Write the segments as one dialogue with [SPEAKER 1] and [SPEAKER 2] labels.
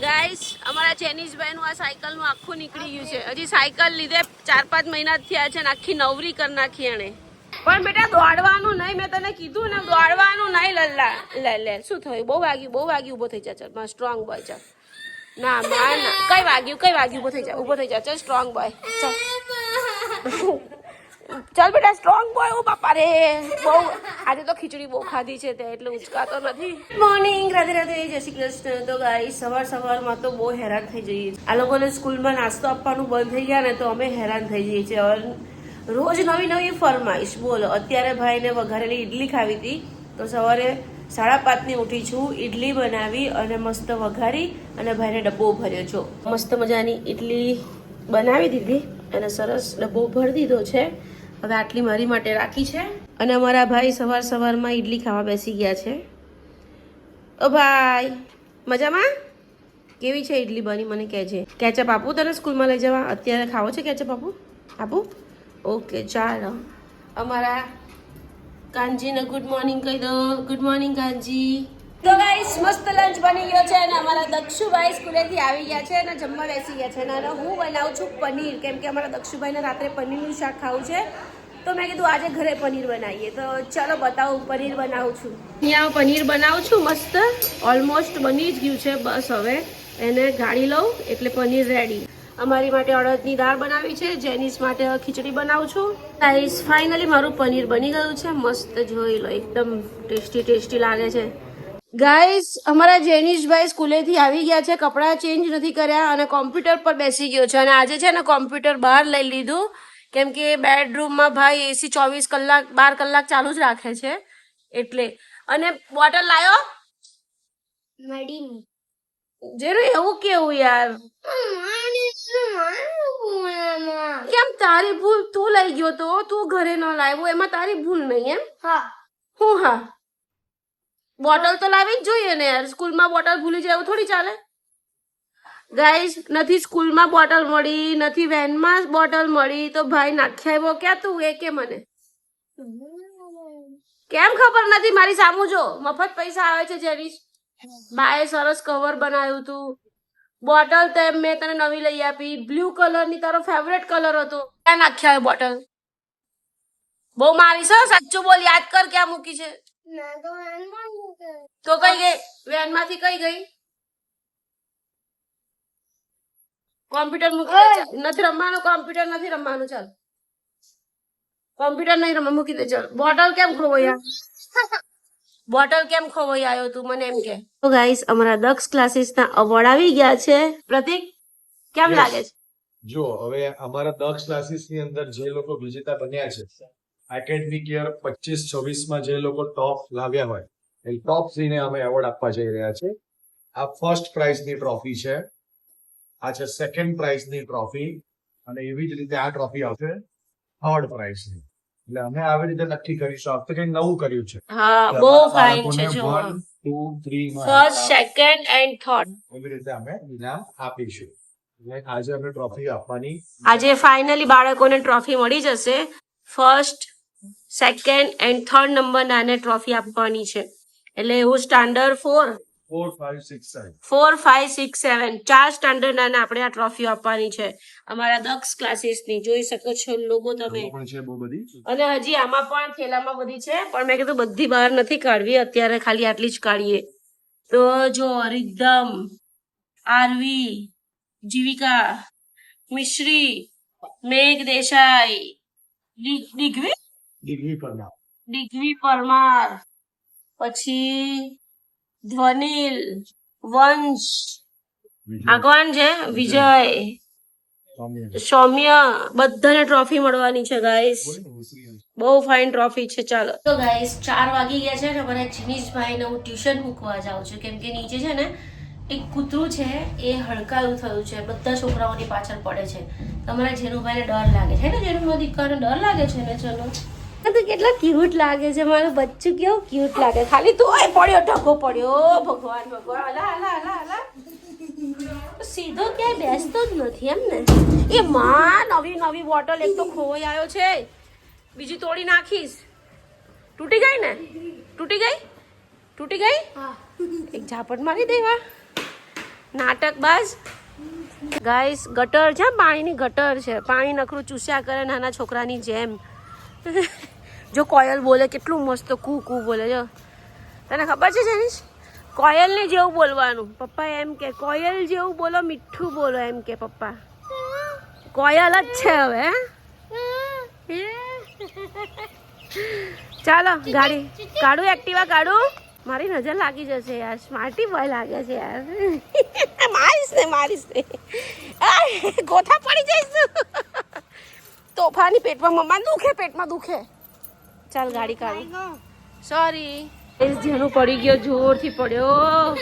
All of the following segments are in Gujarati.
[SPEAKER 1] ગાઈસ અમારા જેનિશભાઈનું આ સાયકલનું આખું નીકળી ગયું છે. હજી સાયકલ લીધે 4-5 મહિના થયા છે ને આખી નવરી કરી નાખી એને. પણ બેટા દોડવાનું નહીં, મેં તને કીધું ને દોડવાનું નહીં. લલ્લા લે શું થયું? બહુ વાગ્યું. ઊભો થઈ જા. ચાલ માં સ્ટ્રોંગ બોય. ચાલ ના માં ના કઈ વાગ્યું ઊભો થઈ જા. ચાલ સ્ટ્રોંગ બોય. ચાલ બેટા સ્ટ્રોંગ બોય. ઓ બાપા રે, બહુ આજે તો ખીચડી બહુ ખાધી છે તે એટલે ઉચકાતો નથી. મોર્નિંગ, રાધે રાધે, જય શ્રી કૃષ્ણ. તો ગાઈસ સવારમાં તો બહુ હેરાન થઈ જઈએ. આ લોકોને સ્કૂલમાં નાસ્તો આપવાનું બંધ થઈ ગયા ને તો અમે હેરાન થઈ જઈએ છીએ. રોજ નવી ફરમાઈશ. બોલો, અત્યારે ભાઈને વઘારેલી ઈડલી ખાવી હતી તો સવારે 5:30 ઉઠી છું, ઈડલી બનાવી અને મસ્ત વઘારી અને ભાઈને ડબ્બો ભર્યો છો. મસ્ત મજાની ઈડલી બનાવી દીધી અને સરસ ડબ્બો ભરી દીધો છે. હવે આટલી મારી માટે રાખી છે અને અમારા ભાઈ સવારમાં ઈડલી ખાવા બેસી ગયા છે. ઓ ભાઈ મજામાં? કેવી છે ઈડલી બની મને કહેજે. કેચઅપ આપું તને સ્કૂલમાં લઈ જવા? અત્યારે ખાવો છે કેચઅપ? આપું? ઓકે ચાલો. અમારા કાનજીને ગુડ મોર્નિંગ કહી દો. Good morning Kanji. તો ગાઈસ મસ્ત લંચ બની ગયો છે અને અમારા દક્ષુભાઈ સ્કૂલેથી આવી ગયા છે અને જમવા બેસી ગયા છે અને હું બનાવું છું પનીર, કેમ કે અમારા દક્ષુભાઈને રાત્રે પનીરનું શાક ખાવું છે તો મેં કીધું આજે ઘરે પનીર બનાવીએ. તો ચાલો બતાવું પનીર બનાવું છું. અહીંયા પનીર બનાવું છું મસ્ત. ઓલમોસ્ટ બની જ ગયું છે, બસ હવે એને ગાળી લઉં એટલે પનીર રેડી. અમારી માટે અડદની દાળ બનાવી છે, જેનિસ માટે ખીચડી બનાવું છું. ગાઈસ ફાઇનલી મારું પનીર બની ગયું છે. મસ્ત જોઈ લો, એકદમ ટેસ્ટી લાગે છે. ગાઈસ અમારા જેનિશભાઈ સ્કૂલેથી આવી ગયા છે, કપડાં ચેન્જ નથી કર્યા અને કોમ્પ્યુટર પર બેસી ગયો છે. અને આજે છે ને કોમ્પ્યુટર બહાર લઈ લીધું કેમ કે બેડરૂમમાં ભાઈ એસી 12 કલાક ચાલુ જ રાખે છે એટલે. અને બોટલ લાયો મેડીમ જેનું એવું કેવું યાર, કેમ તારી ભૂલ? તું લઈ ગયો તો તું ઘરે ન લાવ્યો એમાં તારી ભૂલ નહીં એમ? હા. હું હા બોટલ તો લાવી જ જોઈએ ને યાર. સ્કૂલમાં બોટલ ભૂલી જાય એવું થોડી ચાલે. ગાઈસ નથી સ્કૂલમાં બોટલ મળી, નથી વેનમાં બોટલ મળી તો ભાઈ નાખ્યા આવ્યો ક્યાં તું એ કે મને કેમ ખબર નથી? મારી સામું જો, મફત પૈસા આવે છે. જેની બાએ સરસ કવર બનાવ્યું હતું. બોટલ તો મેં તને નવી લઈ આપી, બ્લુ કલરની, તારો ફેવરેટ કલર હતો. ક્યાં નાખ્યા આવ્યો બોટલ? બહુ મારીશ સાચું બોલ, યાદ કર ક્યાં મૂકી છે. તો કઈ ગઈ? વેનમાંથી કઈ ગઈ? કોમ્પ્યુટર નથી રમવાનું, કોમ્પ્યુટર નથી રમવાનું. ચાલ કોમ્પ્યુટર નહીં રમવા, મૂકી દે. ચાલ બોટલ કેમ ખોવાઈ આવ્યો તું મને એમ કે. તો ગાઈસ અમારા દક્ષ ક્લાસીસના અવોર્ડ આવી ગયા છે. પ્રતિક કેમ લાગે છે?
[SPEAKER 2] જો હવે અમારા દક્ષ ક્લાસીસ ની અંદર જે લોકો વિજેતા બન્યા છે એકેડમિક યર 25-26 માં જે લોકો ટોપ લાવ્યા હોય એ ટોપ 3 ને અમે એવોર્ડ આપવા જઈ રહ્યા છે. આ ફર્સ્ટ પ્રાઇઝ ની ટ્રોફી છે, આ છે સેકન્ડ પ્રાઇઝ ની ટ્રોફી અને એવી જ રીતે આ ટ્રોફી આવશે થર્ડ પ્રાઇઝ ની. એટલે અમે આવી રીતે નક્કી કરીશું. આ વખતે કંઈક નવું કર્યું છે.
[SPEAKER 1] હા બહુ ફાઇન છે. જો
[SPEAKER 2] 1, 2, 3
[SPEAKER 1] ફર્સ્ટ, સેકન્ડ એન્ડ થર્ડ
[SPEAKER 2] એવી રીતે અમે ઇનામ આપીશું. આજે અમે ટ્રોફી આપવાની.
[SPEAKER 1] આજે ફાઇનલી બાળકોને ટ્રોફી મળી જશે. ફર્સ્ટ, સેકન્ડ એન્ડ થર્ડ નંબરના આને ટ્રોફી આપવાની છે. એટલે એવું સ્ટાન્ડર્ડ 4,
[SPEAKER 2] 4, 5, 6,
[SPEAKER 1] 7 4 સ્ટાન્ડર્ડ ના આપણે આ ટ્રોફી આપવાની છે અમારા દક્ષ ક્લાસીસની. જોઈ શકો છો લોગો તમે. અને હજી આમાં પણ થેલામાં બધી છે પણ મેં કીધું બધી બહાર નથી કાઢવી અત્યારે, ખાલી આટલી જ કાઢીએ. તો જો રિદ્ધમ, આરવી, જીવિકા મિશ્રી, મેઘ દેસાઈ, ડિગ્વી પરમાર, પછી ધ્વનિલ, વંશ, આ કોણ છે? વિજય, સૌમ્ય, બધાને ટ્રોફી મળવાની છે ગાઈસ. બહુ ફાઇન ટ્રોફી છે. ચાલો તો ગાઈસ 4 વાગી ગયા છે ને મને જીનીશભાઈને હું ટ્યુશન મૂકવા જાઉં છું કેમ કે નીચે છે ને એક કૂતરું છે એ હડકાયું થયું છે, બધા છોકરાઓની પાછળ પડે છે. તમારા જેનુભાઈને ડર લાગે છે ને? જેનું દીકરાને ડર લાગે છે ને? ચલો તો કેટલા ક્યુટ લાગે છે મારું બચ્ચું, કેવું ક્યુટ લાગે. ખાલી તોય પડ્યો, ઢગો પડ્યો. ભગવાન અલા સીધો ક્યાંય બેસતો જ નથી એમ ને? એ માં નવી બોટલ એક તો ખોવાઈ આવ્યો છે, બીજી તોડી નાખીશ. તૂટી ગઈ ને? તૂટી ગઈ? એક ઝાપટ મારી દેવા. નાટક બાજ ગાઈસ ગટર છે, પાણીની ગટર છે, પાણી નખરું ચૂસ્યા કરે નાના છોકરાની જેમ. જો કોયલ બોલે કેટલું મસ્ત કુ કુ બોલે. જો તને ખબર છે જેનીશ, કોયલને જેવું બોલવાનું. પપ્પા એમ કે કોયલ જેવું બોલો, મીઠું બોલો એમ કે પપ્પા. કોયલ જ છે હવે. ચાલો ગાડી કાઢું, એક્ટિવા કાઢું. મારી નજર લાગી જશે યાર, સ્માર્ટી બોય લાગે છે યાર. મારીશ ને ગોથા પડી જઈશ. તોફાની પેટમાં મમ્મા દુખે, પેટમાં દુખે. ચાલ ગાડી કાઢું. સોરી જેનું પડી ગયો, જોરથી પડ્યો.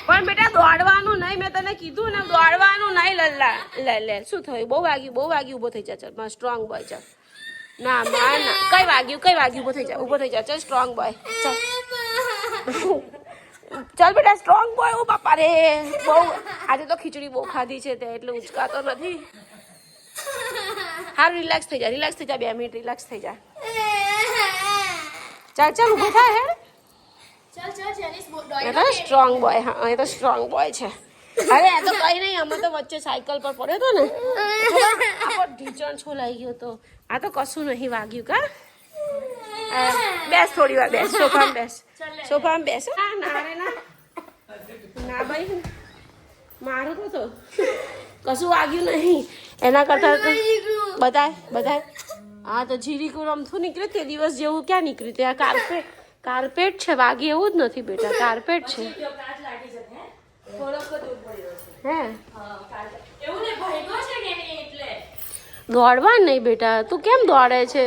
[SPEAKER 1] પણ બેટા દોડવાનું નહીં, મેં તને કીધું ને દોડવાનું નહીં. લલ્લા લે શું થયું? બહુ વાગ્યું ઊભો થઈ જા. ચાલ મારા સ્ટ્રોંગ બોય. ચાલ ના કઈ વાગ્યું ઊભો થઈ જા. ચાલ સ્ટ્રોંગ બોય. ચાલ બેટા સ્ટ્રોંગ બોય. ઓ બાપા રે, બહુ આજે તો ખીચડી બહુ ખાધી છે તે એટલે ઉચકાતો નથી. હા રિલેક્સ થઈ જા 2 મિનિટ રિલેક્સ થઈ જા. ચાલ ઊભો થાય હેડ. Strong boy. હા એ તો સ્ટ્રોંગ બોય છે. અરે આ તો કઈ નહીં, અમે તો વચ્ચે સાયકલ પર પડ્યો હતો ને, આપણો ઢીચણ છોલાઈ ગયો તો. આ તો કશું નહીં વાગ્યું. કા બેસ થોડી વાર, બેસ સોફામાં બેસ. ના ભાઈ મારું તો કશું વાગ્યું નહીં. એના કરતા તો બધાય હા તો જીરીકું રમતું નીકળ્યું તે દિવસ જેવું ક્યાં નીકળ્યું. ત્યાં કાર્પેટ છે, વાગી એવું જ નથી બેટા, કાર્પેટ છે. દોડવા નહીં બેટા, તું કેમ દોડે છે?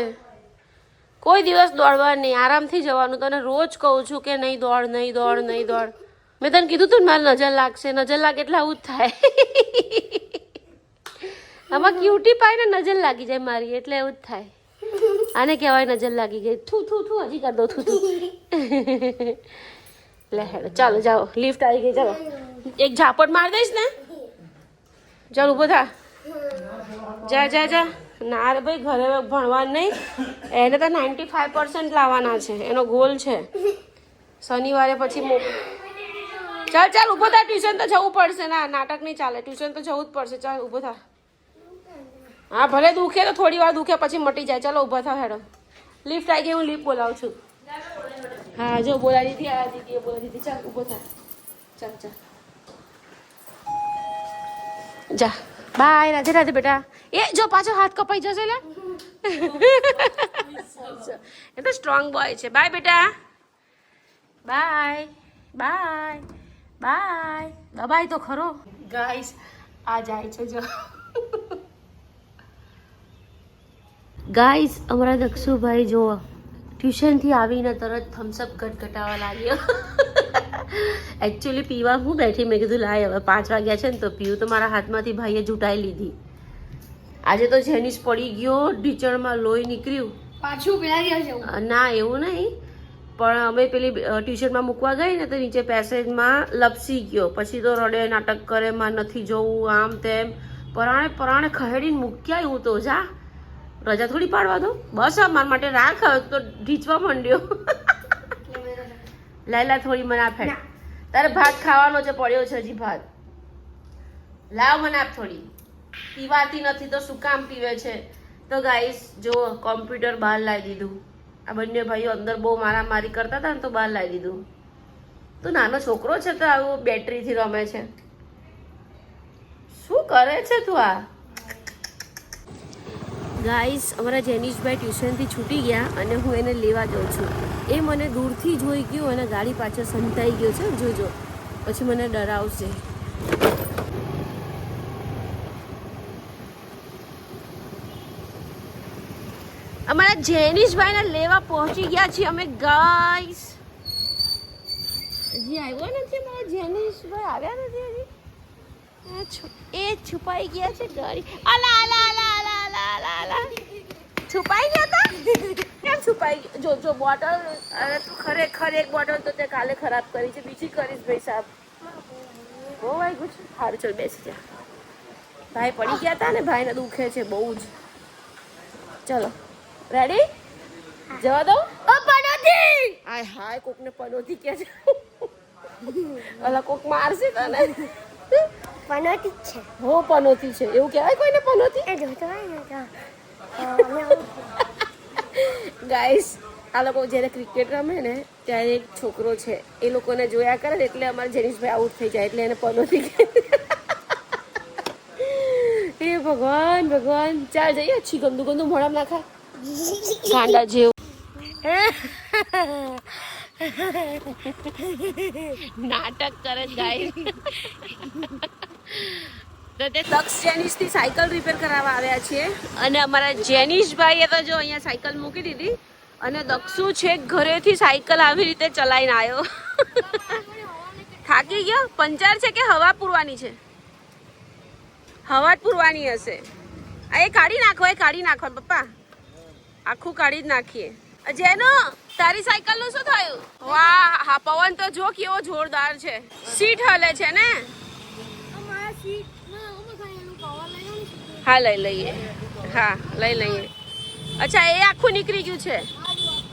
[SPEAKER 1] કોઈ દિવસ દોડવા નહીં, આરામથી જવાનું. તને રોજ કહું છું કે નહીં દોડ. મેં તને કીધું તું મારી નજર લાગશે, નજર લાગે એટલે આવું જ થાય. આમાં ક્યુટી પાય ને નજર લાગી જાય મારી, એટલે એવું જ થાય. આને કહેવાય નજર લાગી ગઈ. થૂ હજી કર દો થૂ. લે હેડો ચાલો જાઓ, લિફ્ટ આવી ગઈ. ચાલો એક ઝાપટ માર દઈશ ને. ચાલ ઊભો થા. જા. ના રે ભાઈ ઘરે ભણવાનું નહીં. એને તો 95% લાવવાના છે, એનો ગોલ છે. શનિવારે પછી ચાલ ઊભો થા. ટ્યુશન તો જવું પડશે. ના નાટક નહીં ચાલે, ટ્યુશન તો જવું જ પડશે. ચાલ ઊભો થા. હા ભલે દુખે તો થોડી વાર દુખે, પછી મટી જાય. ચાલો ઊભા થાવ હેડો. લિફ્ટ આવી ગઈ, હું લિફ્ટ બોલાવું છું. હા જો બોલાવી દીધી. ચાલ ઊભો થા. ચાલ જા બાય. રાધે બેટા. એ જો પાછો હાથ કપાઈ જશે લે. એ તો સ્ટ્રોંગ બોય છે. બાય બેટા. બાય દબાય તો ખરો. ગાઈસ આ જાય છે જો. ગાઈસ અમારા દક્ષુભાઈ જો ટ્યુશનથી આવીને તરત થમ્સઅપ ગટગટાવા લાગ્યો. એકચ્યુઅલી પીવા હું બેઠી, મેં કીધું લાય હવે 5 વાગ્યા છે ને તો પીવું. તો મારા હાથમાંથી ભાઈએ જૂટાઈ લીધી. આજે તો જેનીસ પડી ગયો, ઢીચણમાં લોહી નીકળ્યું.
[SPEAKER 3] પાછું પેલા
[SPEAKER 1] ના એવું નહીં, પણ અમે પેલી ટ્યુશનમાં મૂકવા ગઈ ને તો નીચે પેસેજમાં લપસી ગયો. પછી તો રડે, નાટક કરે, માં નથી જવું, આમ તેમ. પરાણે ખહેડીને મૂકી આવ્યું. તો જા રજા થોડી પાડવા દો, બસ મારા માટે રાખ. હવે તો ઢીચવા માંડ્યો. લાયલા થોડી મને આપ. તારે ભાત ખાવાનો છે, પડ્યો છે હજી ભાત. લાવ મને આપ થોડી. પીવાતી નથી તો શું કામ પીવે છે? તો ગાઈસ જો કોમ્પ્યુટર બહાર લાવી દીધું. આ બંને ભાઈઓ અંદર બહુ મારામારી કરતા હતા ને તો બહાર લાવી દીધું. તો નાનો છોકરો છે તો આવું બેટરીથી રમે છે. શું કરે છે તું? આ ગાઈસ અમારા જેનીશભાઈ ટ્યુશનથી છૂટી ગયા અને હું એને લેવા જાઉં છું. એ મને દૂરથી જોઈ ગયો અને ગાડી પાછળ સંતાઈ ગયો છે. જોજો પછી મને ડરાવશે. અમારા જેનીશભાઈને લેવા પહોંચી ગયા છીએ અમે ગાઈસ. હજી આવ્યો નથી અમારા જેનીશભાઈ, આવ્યા નથી હજી. એ છુપાઈ ગયા છે ગાડી. અલા છુપાઈ ગયા હતા. કેમ છુપાઈ ગયા? જો બોટલ. અરે તું ખરેખર એક બોટલ તો તે કાલે ખરાબ કરી છે, બીજી કરીશ ભાઈ સાહેબ. ઓ ભાઈ ગુડ. સારું ચલ બેસી જા. ભાઈ પડી ગયા હતા ને, ભાઈને દુખે છે બહુ જ. ચલો રેડી? જવા દો. પનોતી. હાય કોકને પનોતી કે છે. અલા કોક મારશે તને.
[SPEAKER 3] પનોતી જ છે
[SPEAKER 1] હો પનોતી છે એવું કહેવાય કોઈને પનોતી
[SPEAKER 3] એ જોતો હોય ને તો
[SPEAKER 1] ગાઈસ આ લોકો જ્યારે ક્રિકેટ રમે ને ત્યારે એક છોકરો છે એ લોકોને જોયા કરે ને એટલે અમારા જેનિશભાઈ આઉટ થઈ જાય એટલે એને પનોતી કહે એ ભગવાન ભગવાન ચાલ જઈએ છી ગંદુ ગંદુ મોઢામાં નાખા ગાંડા જેવું નાટક કરે ગાઈસ તો તે દક્ષ જેનિશથી સાયકલ રિપેર કરાવવા આવ્યા છીએ અને અમારા જેનિશભાઈએ તો જો અહીંયા સાયકલ મૂકી દીધી અને દક્ષુ છે ઘરેથી સાયકલ આવી રીતે ચલાવીને આવ્યો થાકી ગયો પંચર છે કે હવા પૂરવાની છે હવા જ પૂરવાની હશે આ એ કાઢી નાખો પપ્પા આખું કાઢી જ નાખીએ જેનો તારી સાયકલ નું શું થયું વાહ હા પવન તો જો કેવો જોરદાર છે સીટ હલે છે ને હા લઈ લઈએ અચ્છા એ આખું નીકળી ગયું છે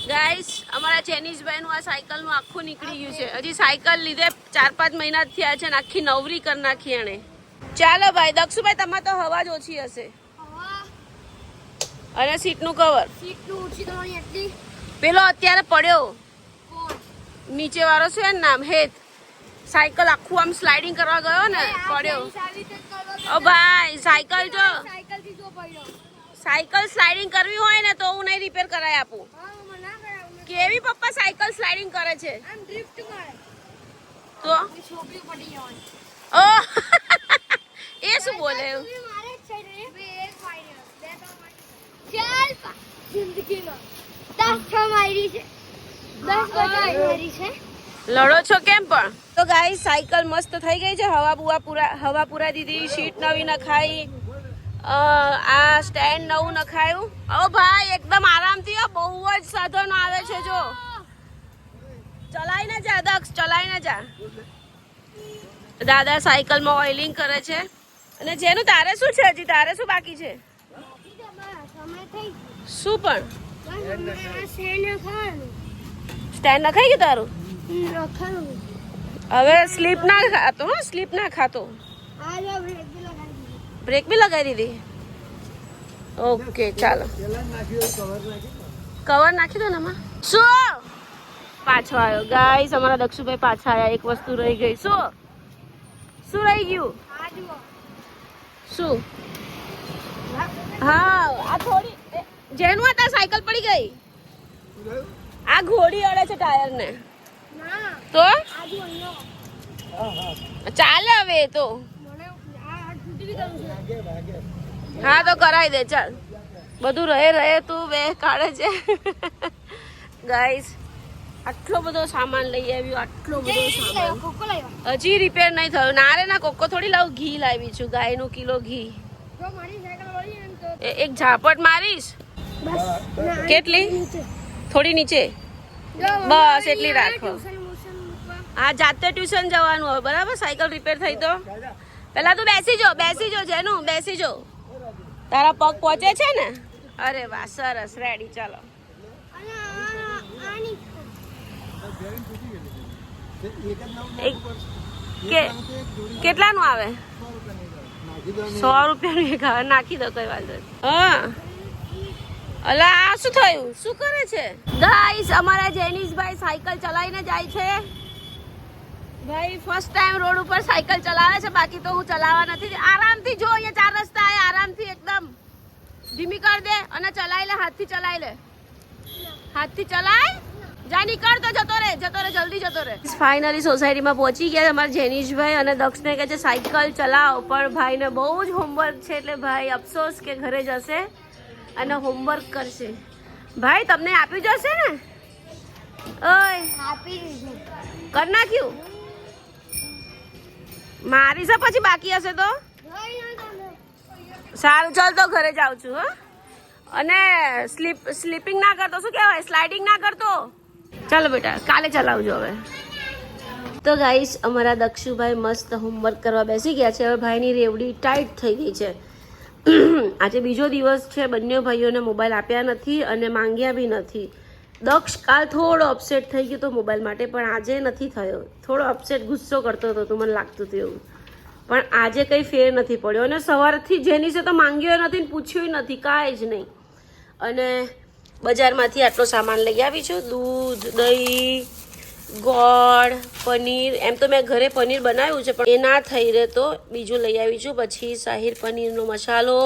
[SPEAKER 1] ગાઈસ અમારા જેનિશભાઈ નું આ સાયકલ નું આખું નીકળી ગયું છે હજી સાયકલ લીધે 4-5 મહિના થયા છે ને આખી નવરી કરી નાખી એને ચાલો ભાઈ દક્ષુભાઈ તમારે તો હવા જ ઓછી હશે અને સીટ નું કવર પેલો અત્યારે પડ્યો નીચે વાળો છે ને નામ હેત સાયકલ આખું આમ સ્લાઇડિંગ કરવા ગયો ને પડ્યો ઓ ભાઈ સાયકલ જો સાયકલ સ્લાઇડિંગ કરવી હોય ને તો હું નહીં રિપેર કરાવી આપું કેવી પપ્પા સાયકલ સ્લાઇડિંગ કરે છે તો ઓ એ શું બોલે લડો છો કેમ પણ તો ગાઈસ સાયકલ મસ્ત થઈ ગઈ છે હવા પૂરા દીધી શીટ નવી નખાઈ આ સ્ટેન્ડ નવું નખાયું ઓ ભાઈ એકદમ આરામથી બહુ જ સાધનો આવે છે જો ચલાઈને જા દક્ષ ચલાઈને જા દાદા સાયકલમાં ઓઇલિંગ કરે છે અને જેનું તારે શું છે હજી તારે શું બાકી છે શું પણ સ્ટેન્ડ નખાઈ ગયું તારું હવે સ્લીપ ના ખાતો બ્રેક બી લગાવી દીધી ઓકે ચાલો કવર નાખી દો ને આમાં શું પાછો આવ્યો ગાઈસ અમારા દક્ષુભાઈ પાછા આવ્યા એક વસ્તુ રહી ગઈ શું રહી ગયું શું હા આ થોડી જેનું આ તાર સાયકલ પડી ગઈ આ ઘોડી અડે છે ટાયર ને તો ચાલે હવે એ તો હા તો કરાવી દે ચાલ બધું રહે તું બે કાઢે છે ગાઈસ આટલો બધો સામાન લઈ આવ્યું આટલો બધો સામાન હજી રિપેર નહીં થયું ના રે ના કોકો થોડી લાવું ઘી લાવી છું ગાયનું કિલો ઘી એક ઝાપટ મારીશ કેટલી થોડી નીચે બસ એટલી રાખો હા જાતે ટ્યુશન જવાનું હોય બરાબર સાયકલ રિપેર થઈ તો પેલા તું બેસી જો જેનું બેસી જો તારા પગ પહોંચે છે ને અરે વાહ સરસ રેડી ચાલો કેટલાનું આવે 100 રૂપિયાનું એક આવે નાખી દો કઈ વાંધો હા અલા આ શું થયું શું કરે છે ગાઈસ અમારા જેનિશભાઈ સાયકલ ચલાવીને જાય છે ભાઈ ફર્સ્ટ ટાઈમ રોડ ઉપર સાયકલ ચલાવે છે બાકી તો હું ચલાવવા નથી આરામથી જો અહીંયા 4 રસ્તા આવે આરામથી એકદમ ધીમી કર દે અને ચલાવી લે હાથથી ચલાય જા નીકળ તો જતો રે જલ્દી જતો રે ફાઇનલી સોસાયટીમાં પહોંચી ગયા અમારા જેનિશભાઈ અને દક્ષને કહે છે સાયકલ ચલાવ પણ ભાઈને બહુ જ હોમવર્ક છે એટલે ભાઈ અફસોસ કે ઘરે જશે અને હોમવર્ક કરશે ભાઈ તમને આપી જશે ને ઓય કર નાખ્યું મારી છે પછી બાકી હશે તો સારું ચાલ તો ઘરે જાઉં છું હા અને સ્લીપિંગ ના કરતો શું કહેવાય સ્લાઇડિંગ ના કરતો ચાલો બેટા કાલે ચલાવજો હવે તો ગાઈસ અમારા દક્ષુભાઈ મસ્ત હોમવર્ક કરવા બેસી ગયા છે હવે ભાઈની રેવડી ટાઈટ થઈ ગઈ છે આજે બીજો દિવસ છે બંને ભાઈઓને મોબાઈલ આપ્યા નથી અને માંગ્યા બી નથી દક્ષ કાલ થોડો અપસેટ થઈ ગયો તો મોબાઈલ માટે પણ આજે નથી થયો થોડો અપસેટ ગુસ્સો કરતો હતો તો મને લાગતું હતું એવું પણ આજે કંઈ ફેર નથી પડ્યો અને સવારથી જેનીસે તો માંગ્યો નથી ને પૂછ્યું નથી, કાંઈ જ નહીં. અને બજારમાંથી આટલો સામાન લઈ આવી છું, દૂધ, દહીં, ગોળ, પનીર. એમ તો મેં ઘરે પનીર બનાવ્યું છે પણ એ ના થઈ રહે તો બીજું લઈ આવી છું. પછી શાહીર પનીરનો મસાલો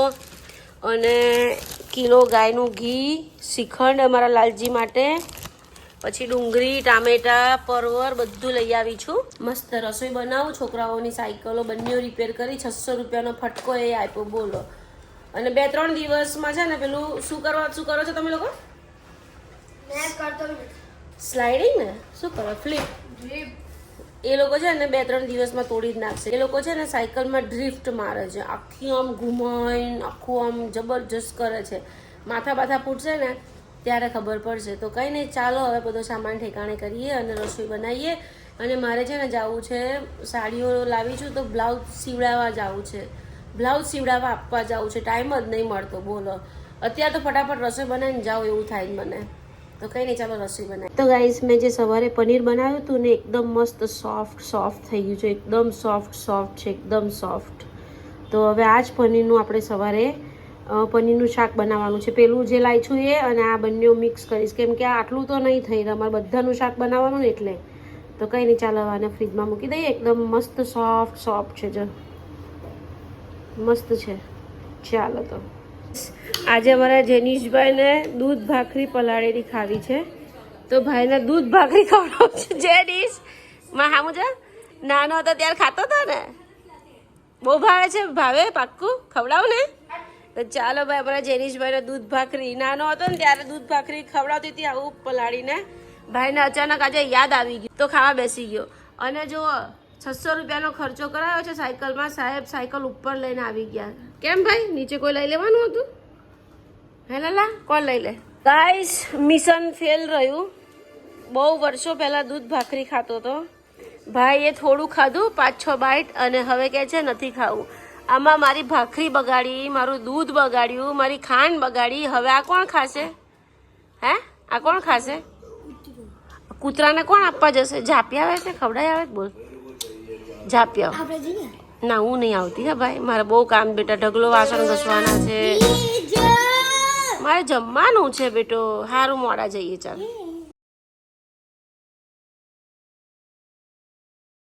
[SPEAKER 1] અને કિલો ગાયનું ઘી, શ્રીખંડ અમારા લાલજી માટે, પછી ડુંગળી, ટામેટાં, પરવર બધું લઈ આવી છું. મસ્ત રસોઈ બનાવું. છોકરાઓની સાયકલો બંને રિપેર કરી 600 રૂપિયાનો ફટકો એ આપ્યો, બોલો. અને 2-3 દિવસમાં છે ને પેલું શું કરો છો તમે લોકો? સ્લાઇડિંગ ને શું કરો? ફ્લિપ. એ લોકો છે ને 2-3 દિવસમાં તોડી જ નાખશે. એ લોકો છે ને સાયકલમાં ડ્રિફ્ટ મારે છે, આખી આમ ઘુમાઈને આખું આમ જબરજસ્ત કરે છે. માથા બાથા ફૂટશે ને ત્યારે ખબર પડશે. તો કંઈ નહીં, ચાલો હવે બધો સામાન ઠેકાણે કરીએ અને રસોઈ બનાવીએ. અને મારે છે ને જવું છે, સાડીઓ લાવી છું તો બ્લાઉઝ સીવડાવવા જવું છે, બ્લાઉઝ સીવડાવવા આપવા જવું છે. ટાઈમ જ નહીં મળતો, બોલો. અત્યારે તો ફટાફટ રસોઈ બનાવીને જાઓ એવું થાય મને. તો કંઈ નહીં, ચાલો રસોઈ બનાવી. તો ગાઈસ, મેં જે સવારે પનીર બનાવ્યું હતું ને એકદમ મસ્ત સોફ્ટ થઈ ગયું છે, એકદમ સોફ્ટ છે, એકદમ સોફ્ટ. તો હવે આ જ પનીરનું આપણે સવારે પનીરનું શાક બનાવવાનું છે. પેલું જે લાવી છું એ અને આ બંને મિક્સ કરીશ, કેમ કે આ આટલું તો નહીં થઈ રહ્યું અમારે બધાનું શાક બનાવવાનું ને એટલે. તો કંઈ નહીં, ચાલો આને ફ્રીજમાં મૂકી દઈએ. એકદમ મસ્ત સોફ્ટ છે, જો મસ્ત છે. ચાલો તો આજે અમારા જેનીશભાઈને દૂધ ભાખરી પલાળેલી ખાવી છે, તો ભાઈને દૂધ ભાખરી ખવડાવું છું. જેનીશ માં હા મુજા નાનો હતો ત્યારે ખાતો હતો ને, બહુ ભાવે છે. ભાવે પાક્કું ખવડાવું ને? તો ચાલો ભાઈ, અમારા જેનીશભાઈને દૂધ ભાખરી, નાનો હતો ને ત્યારે દૂધ ભાખરી ખવડાવતી હતી આવું પલાળીને. ભાઈને અચાનક આજે યાદ આવી ગયું તો ખાવા બેસી ગયો. અને જો 600 રૂપિયાનો ખર્ચો કરાયો છે સાયકલમાં. સાહેબ સાયકલ ઉપર લઈને આવી ગયા. કેમ ભાઈ, નીચે કોઈ લઈ લેવાનું હતું? હે લાલા, કોણ લઈ લે? ગાઈસ, મિશન ફેલ રહ્યું. બહુ વર્ષો પહેલાં દૂધ ભાખરી ખાતો હતો ભાઈ. એ થોડું ખાધું 5-6 બાઈટ અને હવે કહે છે નથી ખાવું. આમાં મારી ભાખરી બગાડી, મારું દૂધ બગાડ્યું, મારી ખાંડ બગાડી. હવે આ કોણ ખાશે? હે, આ કોણ ખાશે? કૂતરાને કોણ આપવા જશે? ઝાપી આવે છે, ખવડાય આવે? બોલ, ઝાપી આવે. ના, હું નહીં આવતી હા ભાઈ, મારે બહુ કામ બેટા. ઢગલો વાસણ ઘસવાના છે, મારે જમવાનું છે બેટો. સારું, મોડા જઈએ ચાલ.